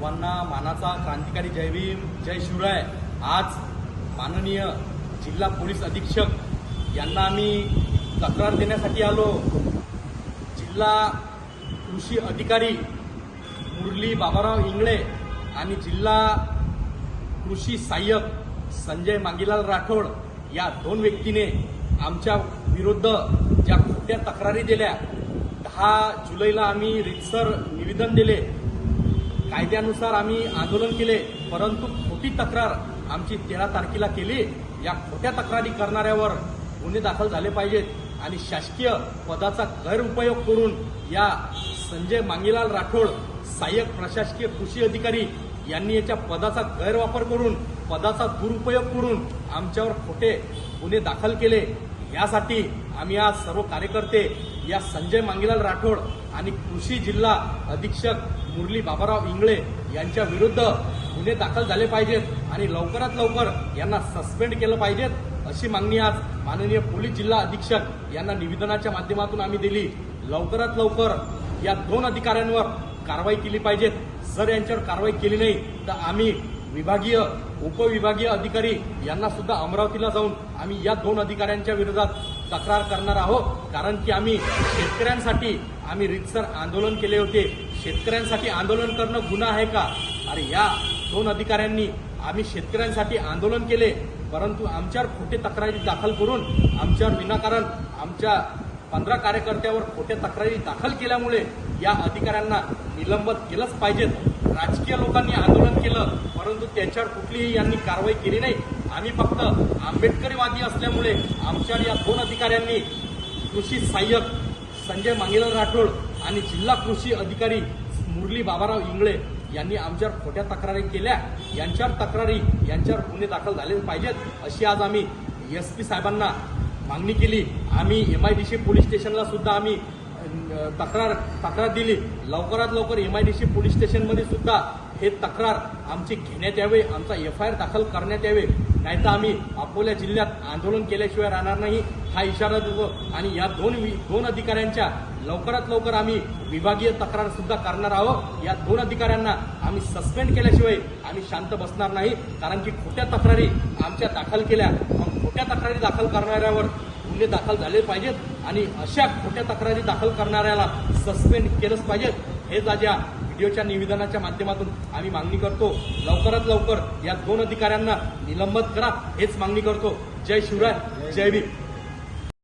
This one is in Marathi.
सर्वांना मानाचा क्रांतिकारी जय भीम जय शिवराय। आज माननीय जिल्हा पोलीस अधीक्षक यांना आम्ही तक्रार देण्यासाठी आलो। जिल्हा कृषी अधिकारी मुरली बाबाराव इंगळे आणि जिल्हा कृषी सहाय्यक संजय मांगीलाल राठोड या दोन व्यक्तीने आमच्या विरुद्ध ज्या खोट्या तक्रारी दिल्या, 10 जुलैला आम्ही रीतसर निवेदन दिले, कायद्यानुसार आम्ही आंदोलन केले, परंतु खोटी तक्रार आमची 13 तारखेला केली। या खोट्या तक्रारी करणाऱ्यावर गुन्हे दाखल झाले पाहिजेत आणि शासकीय पदाचा गैरउपयोग करून या संजय मांगीलाल राठोड सहाय्यक प्रशासकीय कृषी अधिकारी यांनी याच्या पदाचा गैरवापर करून, पदाचा दुरुपयोग करून आमच्यावर खोटे गुन्हे दाखल केले। यासाठी आम्ही आज सर्व कार्यकर्ते या संजय मांगीलाल राठोड आणि कृषी जिल्हा अधीक्षक मुरली बाबाराव इंगळे यांच्या विरुद्ध गुन्हे दाखल झाले पाहिजेत आणि लवकरात लवकर यांना सस्पेंड केलं पाहिजेत अशी मागणी आज माननीय पोलीस जिल्हा अधीक्षक यांना निवेदनाच्या माध्यमातून आम्ही दिली। लवकरात लवकर या दोन अधिकाऱ्यांवर कारवाई केली पाहिजे। जर यांच्यावर कारवाई केली नाही तर आम्ही विभागीय उपविभागीय अधिकारी यांना सुद्धा अमरावतीला जाऊन आम्ही या दोन अधिकाऱ्यांच्या विरोधात तक्रार करणार आहोत। कारण की आम्ही शेतकऱ्यांसाठी आम्ही रीतसर आंदोलन केले होते। शेतकऱ्यांसाठी आंदोलन करणं गुन्हा आहे का? अरे या दोन अधिकाऱ्यांनी आम्ही शेतकऱ्यांसाठी आंदोलन केले, परंतु आमच्यावर खोटे तक्रारी दाखल करून आमच्यावर विनाकारण आमच्या 15 कार्यकर्त्यावर खोट्या तक्रारी दाखल केल्यामुळे या अधिकाऱ्यांना निलंबित केलंच पाहिजे। राजकीय लोकांनी आंदोलन केलं, परंतु त्यांच्यावर कुठलीही यांनी कारवाई केली नाही। आम्ही फक्त आंबेडकरीवादी असल्यामुळे आमच्यावर या दोन अधिकाऱ्यांनी कृषी सहाय्यक संजय मांगीलाल राठोड आणि जिल्हा कृषी अधिकारी मुरली बाबाराव इंगळे यांनी आमच्यावर खोट्या तक्रारी केल्या। यांच्यावर गुन्हे दाखल झाले पाहिजेत अशी आज आम्ही SP साहेबांना मागणी केली। आम्ही MIDC पोलीस स्टेशनला सुद्धा आम्ही तक्रार दिली। लवकरात लवकर MIDC पोलीस स्टेशनमध्ये सुद्धा हे तक्रार आमची घेण्यात यावे, आमचा FIR दाखल करण्यात यावे, नाहीतर आम्ही अकोला जिल्ह्यात आंदोलन केल्याशिवाय राहणार नाही हा इशारा देतो। आणि या दोन अधिकाऱ्यांच्या लवकरात लवकर आम्ही विभागीय तक्रार सुद्धा करणार आहोत। या दोन अधिकाऱ्यांना आम्ही सस्पेंड केल्याशिवाय आम्ही शांत बसणार नाही। कारण की खोट्या तक्रारी आमच्या दाखल केल्या, मग खोट्या तक्रारी दाखल करणाऱ्यावर गुन्हे दाखल झाले पाहिजेत आणि अशा खोट्या तक्रारी दाखल करणाऱ्याला सस्पेंड केलंच पाहिजे। हेच आज या व्हिडिओच्या निवेदनाच्या माध्यमातून आम्ही मागणी करतो। लवकरात लवकर या दोन अधिकाऱ्यांना निलंबित करा हेच मागणी करतो। जय शिवराय जय भीम।